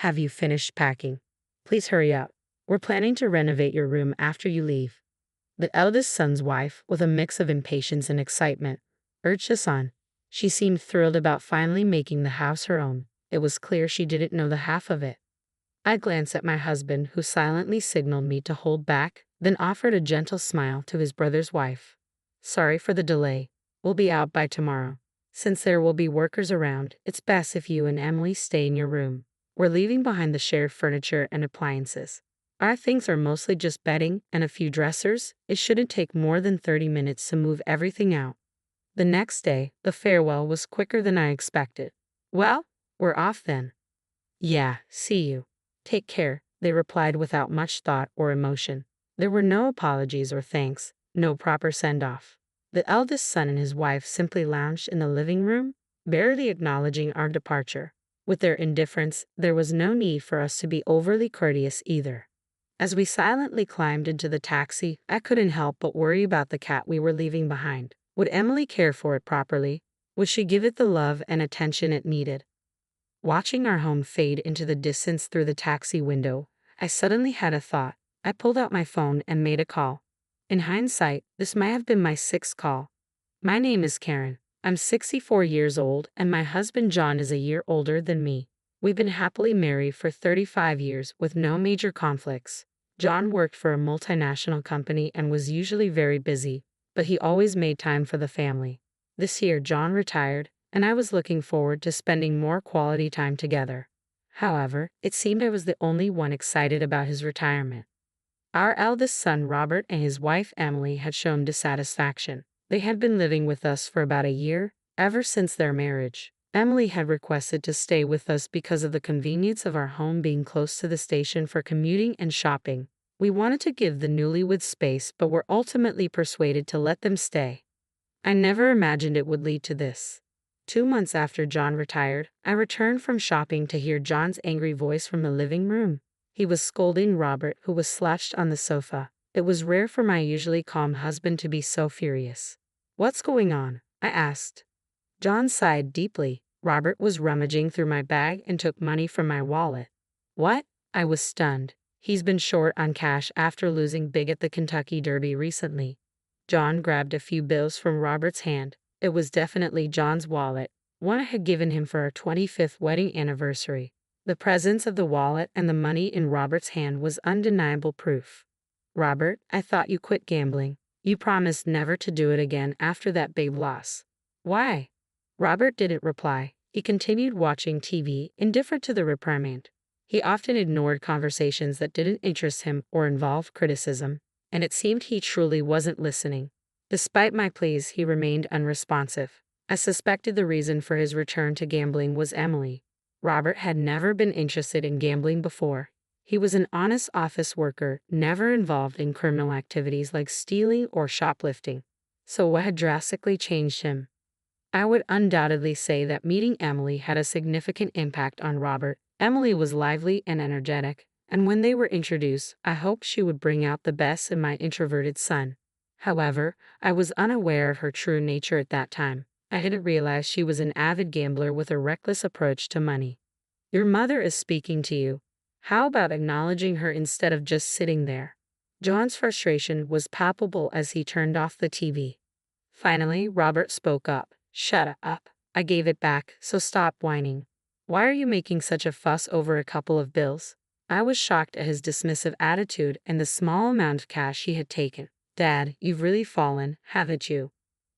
Have you finished packing? Please hurry up. We're planning to renovate your room after you leave. The eldest son's wife, with a mix of impatience and excitement, urged us on. She seemed thrilled about finally making the house her own. It was clear she didn't know the half of it. I glanced at my husband, who silently signaled me to hold back, then offered a gentle smile to his brother's wife. Sorry for the delay. We'll be out by tomorrow. Since there will be workers around, it's best if you and Emily stay in your room. We're leaving behind the shared furniture and appliances. Our things are mostly just bedding and a few dressers. It shouldn't take more than 30 minutes to move everything out. The next day, the farewell was quicker than I expected. Well, we're off then. Yeah, see you. Take care, they replied without much thought or emotion. There were no apologies or thanks, no proper send-off. The eldest son and his wife simply lounged in the living room, barely acknowledging our departure. With their indifference, there was no need for us to be overly courteous either. As we silently climbed into the taxi, I couldn't help but worry about the cat we were leaving behind. Would Emily care for it properly? Would she give it the love and attention it needed? Watching our home fade into the distance through the taxi window, I suddenly had a thought. I pulled out my phone and made a call. In hindsight, this might have been my sixth call. My name is Karen. I'm 64 years old, and my husband John is a year older than me. We've been happily married for 35 years with no major conflicts. John worked for a multinational company and was usually very busy, but he always made time for the family. This year, John retired, and I was looking forward to spending more quality time together. However, it seemed I was the only one excited about his retirement. Our eldest son Robert and his wife Emily had shown dissatisfaction. They had been living with us for about a year, ever since their marriage. Emily had requested to stay with us because of the convenience of our home being close to the station for commuting and shopping. We wanted to give the newlyweds space, but were ultimately persuaded to let them stay. I never imagined it would lead to this. 2 months after John retired, I returned from shopping to hear John's angry voice from the living room. He was scolding Robert, who was slouched on the sofa. It was rare for my usually calm husband to be so furious. What's going on? I asked. John sighed deeply. Robert was rummaging through my bag and took money from my wallet. What? I was stunned. He's been short on cash after losing big at the Kentucky Derby recently. John grabbed a few bills from Robert's hand. It was definitely John's wallet, one I had given him for our 25th wedding anniversary. The presence of the wallet and the money in Robert's hand was undeniable proof. Robert, I thought you quit gambling. You promised never to do it again after that big loss. Why? Robert didn't reply. He continued watching TV, indifferent to the reprimand. He often ignored conversations that didn't interest him or involve criticism, and it seemed he truly wasn't listening. Despite my pleas, he remained unresponsive. I suspected the reason for his return to gambling was Emily. Robert had never been interested in gambling before. He was an honest office worker, never involved in criminal activities like stealing or shoplifting. So what had drastically changed him? I would undoubtedly say that meeting Emily had a significant impact on Robert. Emily was lively and energetic, and when they were introduced, I hoped she would bring out the best in my introverted son. However, I was unaware of her true nature at that time. I didn't realize she was an avid gambler with a reckless approach to money. Your mother is speaking to you. How about acknowledging her instead of just sitting there? John's frustration was palpable as he turned off the TV. Finally, Robert spoke up. Shut up. I gave it back, so stop whining. Why are you making such a fuss over a couple of bills? I was shocked at his dismissive attitude and the small amount of cash he had taken. Dad, you've really fallen, haven't you?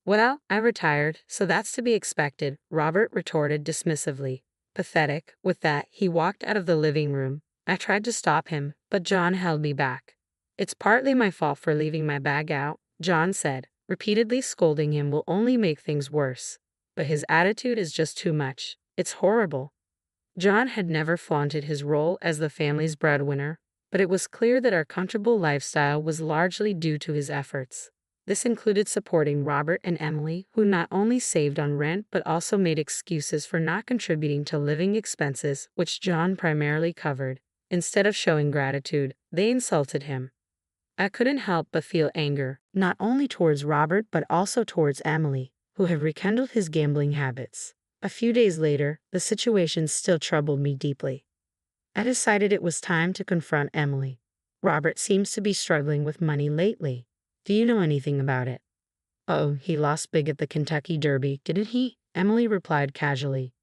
Well, I retired, so that's to be expected, Robert retorted dismissively. Pathetic. With that, he walked out of the living room. I tried to stop him, but John held me back. It's partly my fault for leaving my bag out, John said. Repeatedly scolding him will only make things worse. But his attitude is just too much. It's horrible. John had never flaunted his role as the family's breadwinner, but it was clear that our comfortable lifestyle was largely due to his efforts. This included supporting Robert and Emily, who not only saved on rent but also made excuses for not contributing to living expenses, which John primarily covered. Instead of showing gratitude, they insulted him. I couldn't help but feel anger, not only towards Robert but also towards Emily, who had rekindled his gambling habits. A few days later, the situation still troubled me deeply. I decided it was time to confront Emily. Robert seems to be struggling with money lately. Do you know anything about it? Oh, he lost big at the Kentucky Derby, didn't he? Emily replied casually.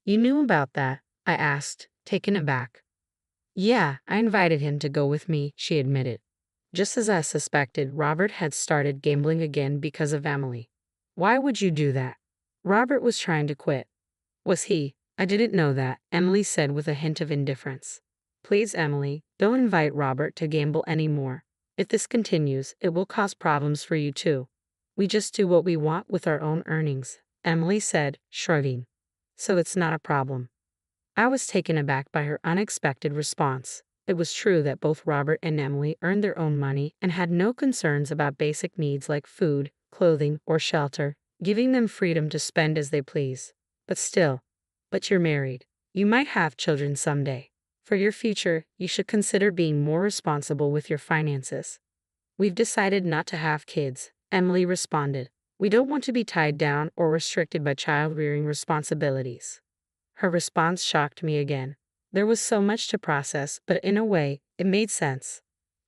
You knew about that? I asked, taken aback. Yeah, I invited him to go with me, she admitted. Just as I suspected, Robert had started gambling again because of Emily. Why would you do that? Robert was trying to quit. Was he? I didn't know that, Emily said with a hint of indifference. Please, Emily, don't invite Robert to gamble anymore. If this continues, it will cause problems for you too. We just do what we want with our own earnings, Emily said, shrugging. So it's not a problem. I was taken aback by her unexpected response. It was true that both Robert and Emily earned their own money and had no concerns about basic needs like food, clothing, or shelter, giving them freedom to spend as they please. But you're married. You might have children someday. For your future, you should consider being more responsible with your finances. We've decided not to have kids, Emily responded. We don't want to be tied down or restricted by child-rearing responsibilities. Her response shocked me again. There was so much to process, but in a way, it made sense.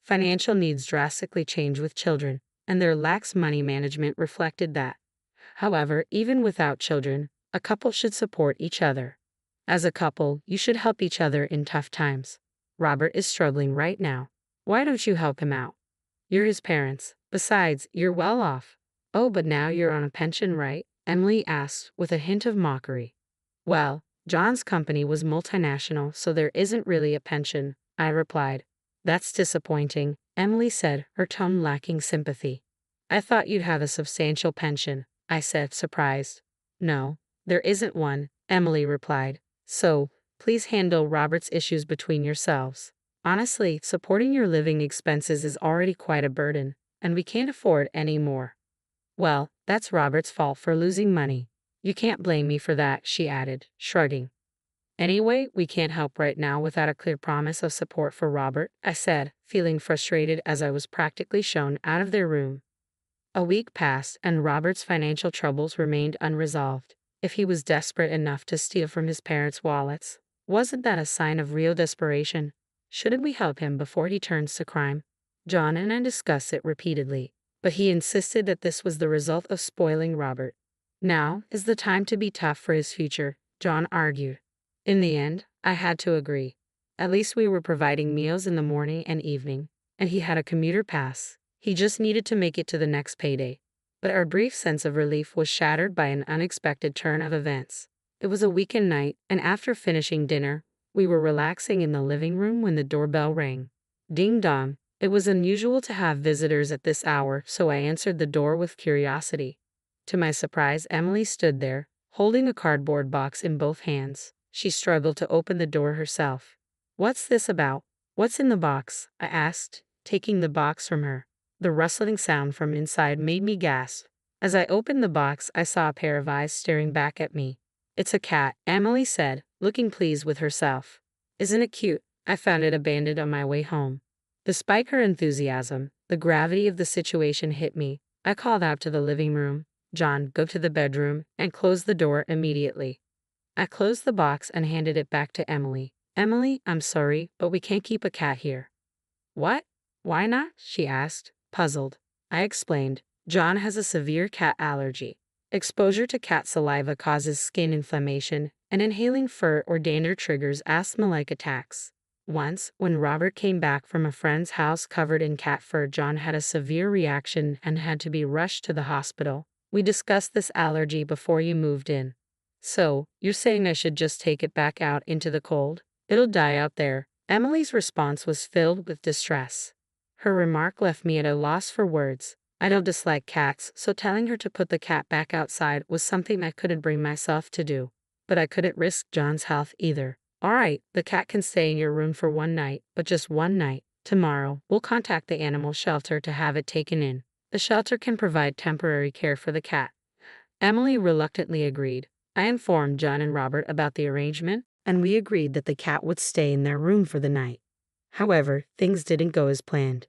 Financial needs drastically change with children, and their lax money management reflected that. However, even without children, a couple should support each other. As a couple, you should help each other in tough times. Robert is struggling right now. Why don't you help him out? You're his parents. Besides, you're well off. Oh, but now you're on a pension, right? Emily asked with a hint of mockery. Well, John's company was multinational, so there isn't really a pension, I replied. That's disappointing, Emily said, her tone lacking sympathy. I thought you'd have a substantial pension, I said, surprised. No, there isn't one, Emily replied. So, please handle Robert's issues between yourselves. Honestly, supporting your living expenses is already quite a burden, and we can't afford any more. Well, that's Robert's fault for losing money. You can't blame me for that, she added, shrugging. Anyway, we can't help right now without a clear promise of support for Robert, I said, feeling frustrated as I was practically shown out of their room. A week passed, and Robert's financial troubles remained unresolved. If he was desperate enough to steal from his parents' wallets, wasn't that a sign of real desperation? Shouldn't we help him before he turns to crime? John and I discussed it repeatedly, but he insisted that this was the result of spoiling Robert. Now is the time to be tough for his future, John argued. In the end, I had to agree. At least we were providing meals in the morning and evening, and he had a commuter pass. He just needed to make it to the next payday. But our brief sense of relief was shattered by an unexpected turn of events. It was a weekend night, and after finishing dinner, we were relaxing in the living room when the doorbell rang. Ding dong. It was unusual to have visitors at this hour, so I answered the door with curiosity. To my surprise, Emily stood there, holding a cardboard box in both hands. She struggled to open the door herself. What's this about? What's in the box? I asked, taking the box from her. The rustling sound from inside made me gasp. As I opened the box, I saw a pair of eyes staring back at me. It's a cat, Emily said, looking pleased with herself. Isn't it cute? I found it abandoned on my way home. Despite her enthusiasm, the gravity of the situation hit me. I called out to the living room, John, go to the bedroom, and close the door immediately. I closed the box and handed it back to Emily. Emily, I'm sorry, but we can't keep a cat here. What? Why not? She asked, puzzled. I explained. John has a severe cat allergy. Exposure to cat saliva causes skin inflammation, and inhaling fur or dander triggers asthma-like attacks. Once, when Robert came back from a friend's house covered in cat fur, John had a severe reaction and had to be rushed to the hospital. We discussed this allergy before you moved in. So, you're saying I should just take it back out into the cold? It'll die out there. Emily's response was filled with distress. Her remark left me at a loss for words. I don't dislike cats, so telling her to put the cat back outside was something I couldn't bring myself to do. But I couldn't risk John's health either. All right, the cat can stay in your room for one night, but just one night. Tomorrow, we'll contact the animal shelter to have it taken in. The shelter can provide temporary care for the cat. Emily reluctantly agreed. I informed John and Robert about the arrangement, and we agreed that the cat would stay in their room for the night. However, things didn't go as planned.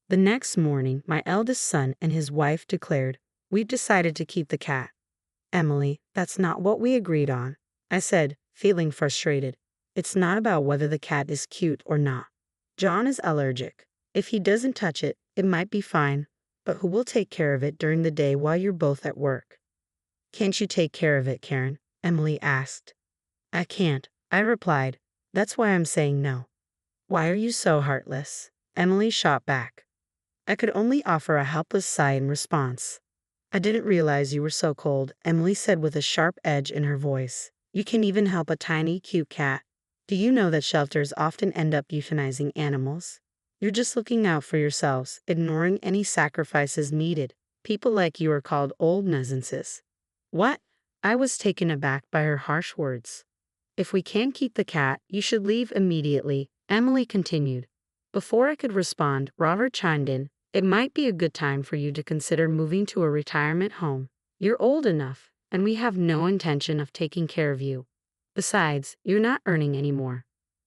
The next morning, my eldest son and his wife declared, "We've decided to keep the cat." Emily, that's not what we agreed on, I said, feeling frustrated. It's not about whether the cat is cute or not. John is allergic. If he doesn't touch it, it might be fine, but who will take care of it during the day while you're both at work? Can't you take care of it, Karen? Emily asked. I can't, I replied. That's why I'm saying no. Why are you so heartless? Emily shot back. I could only offer a helpless sigh in response. I didn't realize you were so cold, Emily said with a sharp edge in her voice. You can even help a tiny, cute cat. Do you know that shelters often end up euthanizing animals? You're just looking out for yourselves, ignoring any sacrifices needed. People like you are called old nuisances. What? I was taken aback by her harsh words. If we can't keep the cat, you should leave immediately, Emily continued. Before I could respond, Robert chimed in. It might be a good time for you to consider moving to a retirement home. You're old enough, and we have no intention of taking care of you. Besides, you're not earning anymore.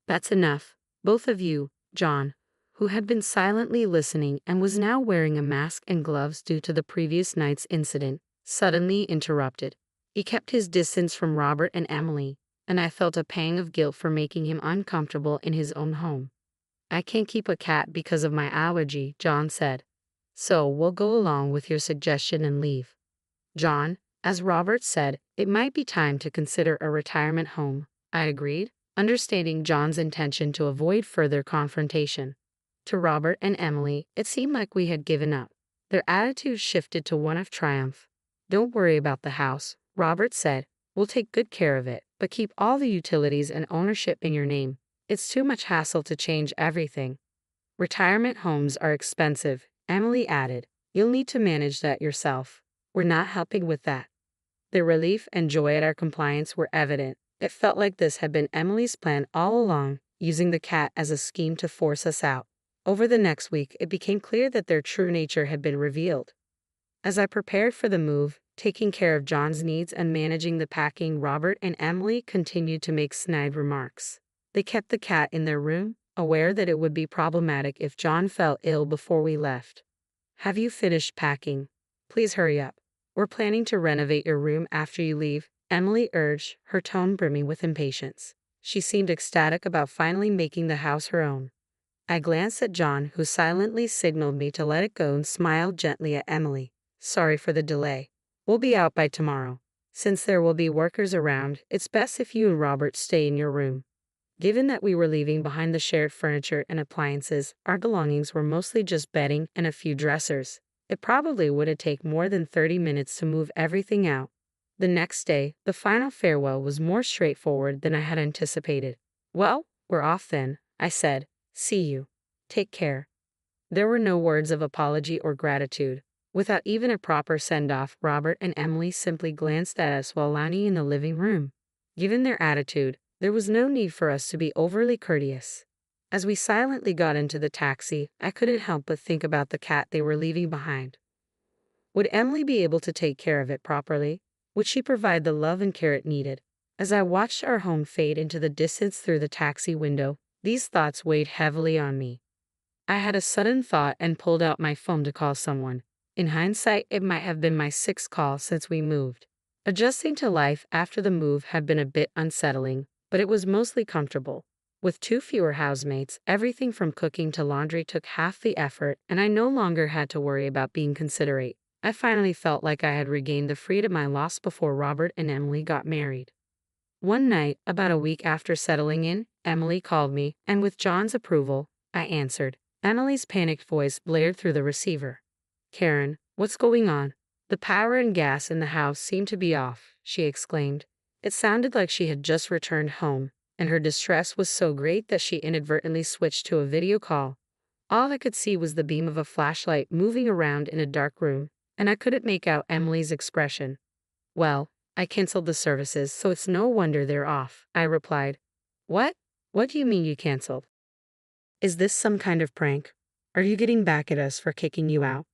That's enough. Both of you, John, who had been silently listening and was now wearing a mask and gloves due to the previous night's incident, suddenly interrupted. He kept his distance from Robert and Emily, and I felt a pang of guilt for making him uncomfortable in his own home. I can't keep a cat because of my allergy, John said. So we'll go along with your suggestion and leave. John, as Robert said, it might be time to consider a retirement home. I agreed, understanding John's intention to avoid further confrontation. To Robert and Emily, it seemed like we had given up. Their attitude shifted to one of triumph. Don't worry about the house, Robert said. We'll take good care of it, but keep all the utilities and ownership in your name. It's too much hassle to change everything. Retirement homes are expensive, Emily added. You'll need to manage that yourself. We're not helping with that. The relief and joy at our compliance were evident. It felt like this had been Emily's plan all along, using the cat as a scheme to force us out. Over the next week, it became clear that their true nature had been revealed. As I prepared for the move, taking care of John's needs and managing the packing, Robert and Emily continued to make snide remarks. They kept the cat in their room, aware that it would be problematic if John fell ill before we left. Have you finished packing? Please hurry up. We're planning to renovate your room after you leave, Emily urged, her tone brimming with impatience. She seemed ecstatic about finally making the house her own. I glanced at John, who silently signaled me to let it go, and smiled gently at Emily. Sorry for the delay. We'll be out by tomorrow. Since there will be workers around, it's best if you and Robert stay in your room. Given that we were leaving behind the shared furniture and appliances, our belongings were mostly just bedding and a few dressers. It probably would have taken more than 30 minutes to move everything out. The next day, the final farewell was more straightforward than I had anticipated. Well, we're off then, I said. See you. Take care. There were no words of apology or gratitude. Without even a proper send-off, Robert and Emily simply glanced at us while lounging in the living room. Given their attitude, there was no need for us to be overly courteous. As we silently got into the taxi, I couldn't help but think about the cat they were leaving behind. Would Emily be able to take care of it properly? Would she provide the love and care it needed? As I watched our home fade into the distance through the taxi window, these thoughts weighed heavily on me. I had a sudden thought and pulled out my phone to call someone. In hindsight, it might have been my 6th call since we moved. Adjusting to life after the move had been a bit unsettling, but it was mostly comfortable. With 2 fewer housemates, everything from cooking to laundry took half the effort, and I no longer had to worry about being considerate. I finally felt like I had regained the freedom I lost before Robert and Emily got married. One night, about a week after settling in, Emily called me, and with John's approval, I answered. Emily's panicked voice blared through the receiver. Karen, what's going on? The power and gas in the house seem to be off, she exclaimed. It sounded like she had just returned home, and her distress was so great that she inadvertently switched to a video call. All I could see was the beam of a flashlight moving around in a dark room, and I couldn't make out Emily's expression. Well, I canceled the services, so it's no wonder they're off, I replied. What? What do you mean you canceled? Is this some kind of prank? Are you getting back at us for kicking you out?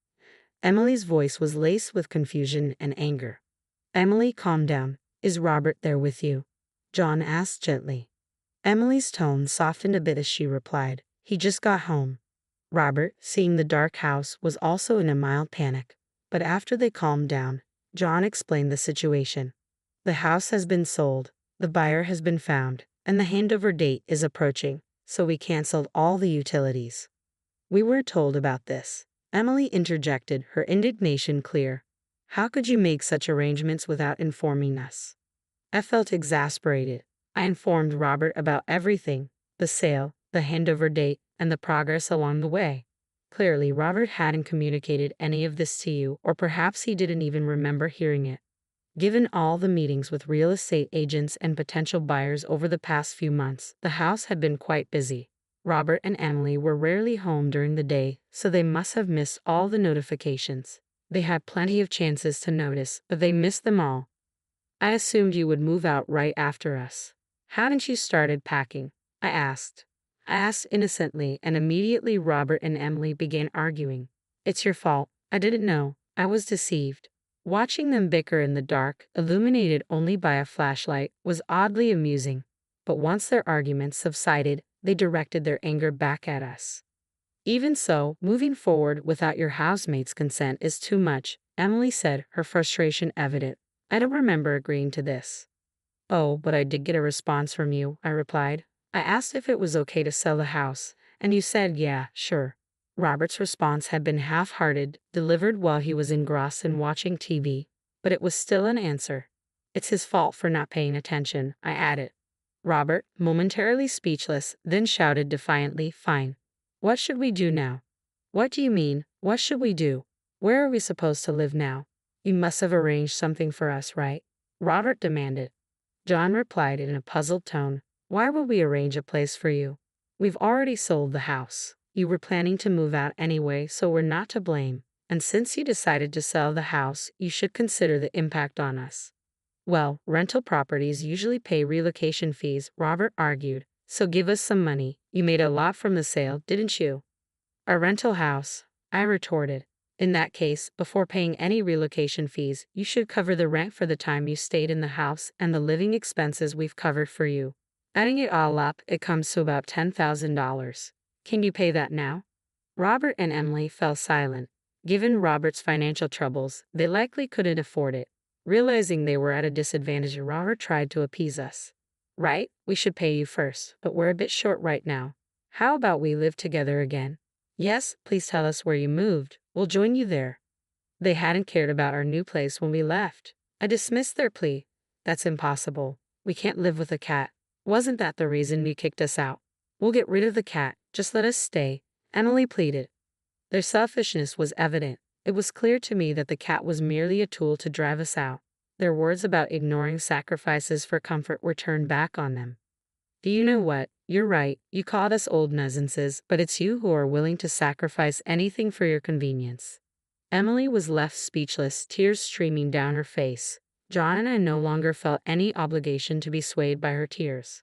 Emily's voice was laced with confusion and anger. Emily, calm down. Is Robert there with you? John asked gently. Emily's tone softened a bit as she replied. He just got home. Robert, seeing the dark house, was also in a mild panic. But after they calmed down, John explained the situation. The house has been sold. The buyer has been found, and the handover date is approaching, so we canceled all the utilities. We were told about this. Emily interjected, her indignation clear. How could you make such arrangements without informing us? I felt exasperated. I informed Robert about everything, the sale, the handover date, and the progress along the way. Clearly, Robert hadn't communicated any of this to you, or perhaps he didn't even remember hearing it. Given all the meetings with real estate agents and potential buyers over the past few months, the house had been quite busy. Robert and Emily were rarely home during the day, so they must have missed all the notifications. They had plenty of chances to notice, but they missed them all. I assumed you would move out right after us. Hadn't you started packing? I asked. I asked innocently, and immediately Robert and Emily began arguing. It's your fault. I didn't know. I was deceived. Watching them bicker in the dark, illuminated only by a flashlight, was oddly amusing. But once their arguments subsided, they directed their anger back at us. Even so, moving forward without your housemate's consent is too much, Emily said, her frustration evident. I don't remember agreeing to this. Oh, but I did get a response from you, I replied. I asked if it was okay to sell the house, and you said, yeah, sure. Robert's response had been half-hearted, delivered while he was engrossed in watching TV, but it was still an answer. It's his fault for not paying attention, I added. Robert, momentarily speechless, then shouted defiantly, fine. What should we do now? What do you mean, what should we do? Where are we supposed to live now? You must have arranged something for us, right? Robert demanded. John replied in a puzzled tone, why would we arrange a place for you? We've already sold the house. You were planning to move out anyway, so we're not to blame. And since you decided to sell the house, you should consider the impact on us. Well, rental properties usually pay relocation fees, Robert argued, so give us some money. You made a lot from the sale, didn't you? A rental house, I retorted. In that case, before paying any relocation fees, you should cover the rent for the time you stayed in the house and the living expenses we've covered for you. Adding it all up, it comes to about $10,000. Can you pay that now? Robert and Emily fell silent. Given Robert's financial troubles, they likely couldn't afford it. Realizing they were at a disadvantage, Robert tried to appease us. Right, we should pay you first, but we're a bit short right now. How about we live together again? Yes, please tell us where you moved. We'll join you there. They hadn't cared about our new place when we left. I dismissed their plea. That's impossible. We can't live with a cat. Wasn't that the reason you kicked us out? We'll get rid of the cat. Just let us stay. Emily pleaded. Their selfishness was evident. It was clear to me that the cat was merely a tool to drive us out. Their words about ignoring sacrifices for comfort were turned back on them. Do you know what? You're right. You called us old nuisances, but it's you who are willing to sacrifice anything for your convenience. Emily was left speechless, tears streaming down her face. John and I no longer felt any obligation to be swayed by her tears.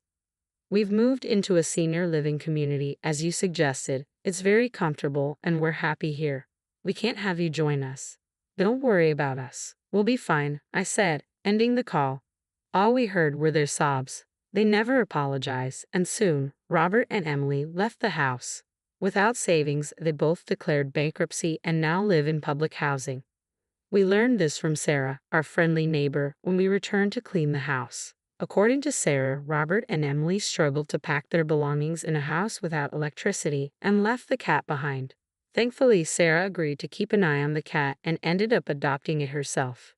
We've moved into a senior living community, as you suggested. It's very comfortable, and we're happy here. We can't have you join us. Don't worry about us. We'll be fine, I said, ending the call. All we heard were their sobs. They never apologized, and soon, Robert and Emily left the house. Without savings, they both declared bankruptcy and now live in public housing. We learned this from Sarah, our friendly neighbor, when we returned to clean the house. According to Sarah, Robert and Emily struggled to pack their belongings in a house without electricity and left the cat behind. Thankfully, Sarah agreed to keep an eye on the cat and ended up adopting it herself.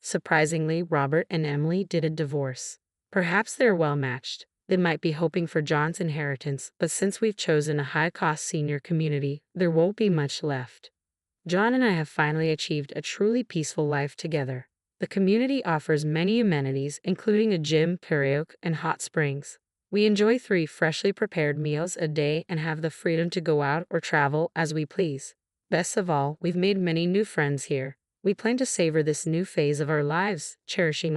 Surprisingly, Robert and Emily didn't divorce. Perhaps they're well matched. They might be hoping for John's inheritance, but since we've chosen a high-cost senior community, there won't be much left. John and I have finally achieved a truly peaceful life together. The community offers many amenities, including a gym, karaoke, and hot springs. We enjoy 3 freshly prepared meals a day and have the freedom to go out or travel as we please. Best of all, we've made many new friends here. We plan to savor this new phase of our lives, cherishing our